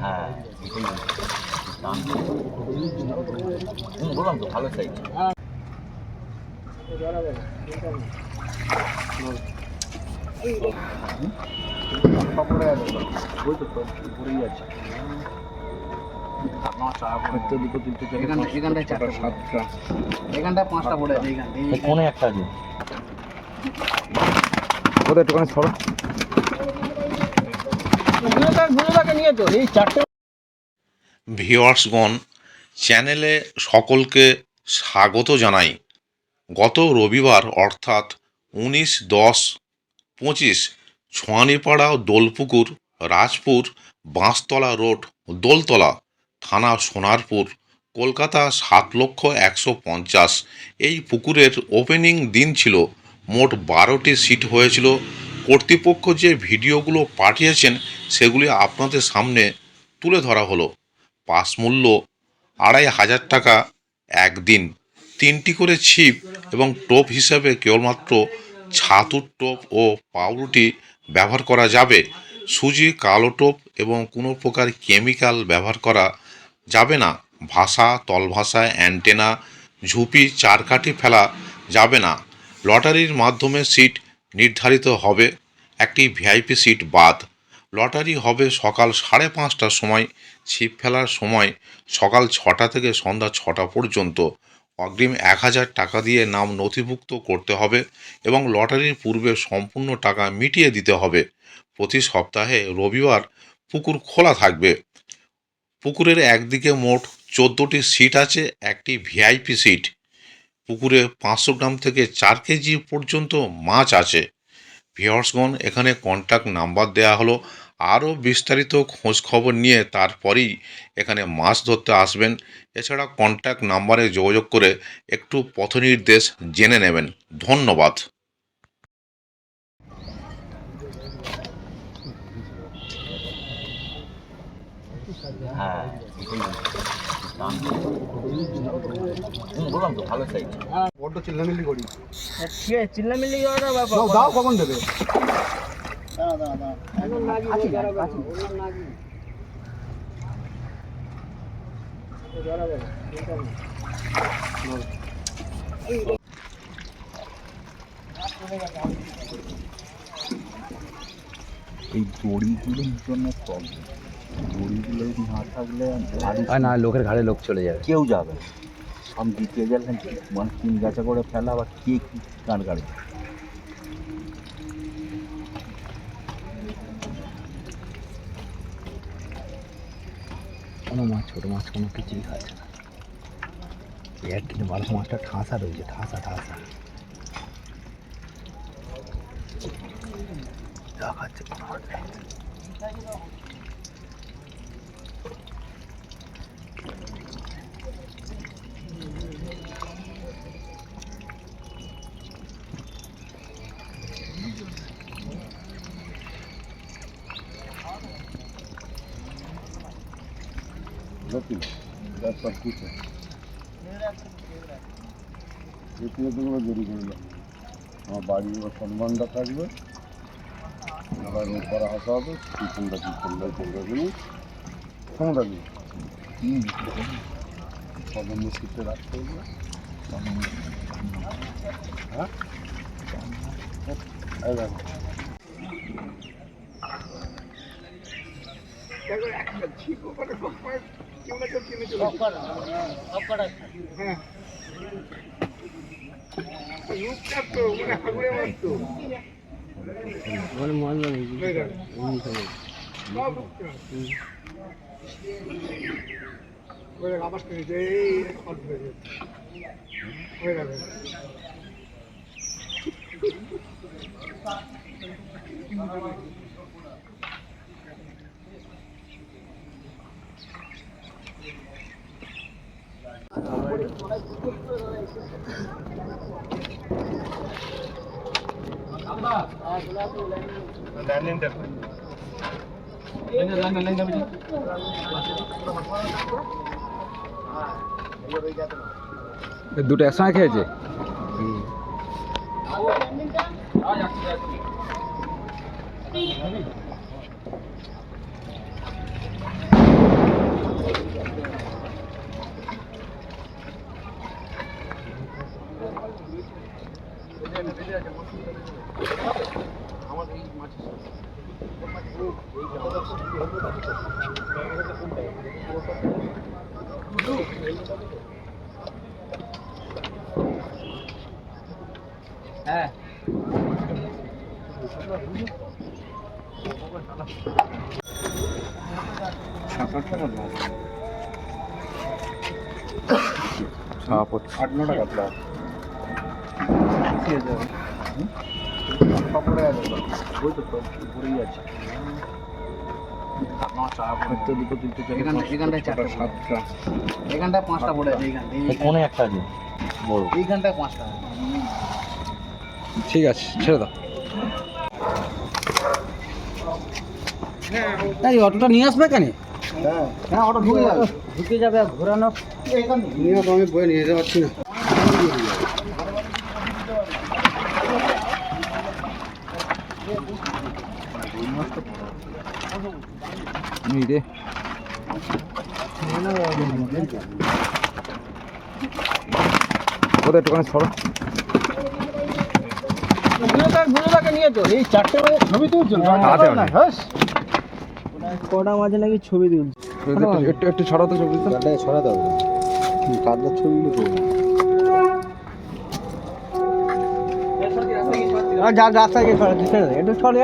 হ্যাঁ বললাম তো ভালো সাইজ। এখানটায় 5টা পড়ে আছে। কোনে একটা আছে ওদের একটুখানি সরো। ভিউয়ার্সগণ, চ্যানেলে সকলকে স্বাগত জানাই। গত রবিবার অর্থাৎ 19/10/25 ছোঁয়ানীপাড়া দোলপুকুর রাজপুর বাঁশতলা রোড দোলতলা থানা সোনারপুর কলকাতা 7,150,000 এই পুকুরের ওপেনিং দিন ছিল। মোট 12টি সিট হয়েছিল। কর্তৃপক্ষ যে ভিডিওগুলো পাঠিয়েছেন সেগুলি আপনাদের সামনে তুলে ধরা হলো। পাস মূল্য 2,500 টাকা একদিন। 3টি করে ছিপ এবং টোপ হিসাবে কেবলমাত্র ছাতুর টোপ ও পাউরুটি ব্যবহার করা যাবে। সুজি, কালো টোপ এবং কোনো প্রকার কেমিক্যাল ব্যবহার করা যাবে না। ভাষা, তলভাষা, অ্যান্টেনা, ঝুপি, চারকাঠি ফেলা যাবে না। লটারির মাধ্যমে সিট নির্ধারিত হবে, একটি ভিআইপি সিট বাদ। লটারি হবে সকাল 5:30টার সময়। ছিপ ফেলার সময় সকাল 6টা থেকে সন্ধ্যা 6টা পর্যন্ত। অগ্রিম 1,000 টাকা দিয়ে নাম নথিভুক্ত করতে হবে এবং লটারির পূর্বে সম্পূর্ণ টাকা মিটিয়ে দিতে হবে। প্রতি সপ্তাহে রবিবার পুকুর খোলা থাকবে। পুকুরের একদিকে মোট 14টি সিট আছে, একটি ভিআইপি সিট। পুকুরে 500 গ্রাম থেকে 4 কেজি পর্যন্ত মাছ আছে। ভিউয়ার্সগণ, এখানে কন্ট্যাক্ট নাম্বার দেওয়া হলো। আরও বিস্তারিত খোঁজ খবর নিয়ে তারপরেই এখানে মাছ ধরতে আসবেন। এছাড়া কন্ট্যাক্ট নাম্বারে যোগাযোগ করে একটু পথনির্দেশ জেনে নেবেন। ধন্যবাদ। হ্যাঁ বললাম তো ভালো সাইজ। বড্ড চিল্লামিল্লি করি। চিল্লামিল্লি করার ব্যাপার দাও কখন দেবে? এখন লাগি এই দড়িগুলোর জন্য প্রবলেম। দড়িগুলো না থাকলে না, লোকের ঘাড়ে লোক চলে যাবে, কেউ যাবে না। সব জিতে গেলে মানে 3 গাছা করে ফেলা, আবার কে কি কার গাড়ি। কোনো মাছ, ছোটো মাছ কোনো কিছুই খাচ্ছে না। কিন্তু ভালো মাছটা ঠাসা রয়েছে, ঠাসা দেখাচ্ছে কোনো মাছ নেই। সব কিছু ব্যক্তিগতগুলো দেরি করলাম। আমার বাড়ির সম্মানটা থাকবে, আবার করা হাসা হবে। পিছনটা চলবে দিন ক্ষমতা দিন সদম্য সিটে রাখতে হবে। হ্যাঁ দুটো একসঙ্গে খেয়েছে। হ্যাঁ আট নটা কাতলা এখানটায় চারটে সাতটা এখানটায় পাঁচটা পড়ে আছে এইখানটায় কোনে একটা আছে বড় এইখানটায় পাঁচটা ঠিক আছে ছেড়ে দাও। এই অটোটা নিয়ে আসবে কেন হ্যাঁ হ্যাঁ অটো ঢুকে যাবে ঢুকে যাবে আর ঘোরানো নিয়ে তো আমি বয়ে নিয়ে যেতে পারছি না রে ওদের একটুখানি সরো। গুলোটাকে নিয়ে তো এই চারটে বাজে ছবি তুলছো তাড়াতাড়ি। কটা মাঝে নাকি ছবি তুলছে একটু একটু ছড়াতে ছবি তো। গাড়িটাকে ছড়া দাও কাতলার ছবিগুলো করবো আর যা রাস্তায় গিয়ে ছড়াচ্ছে ছেড়ে দে একটু ছড়ে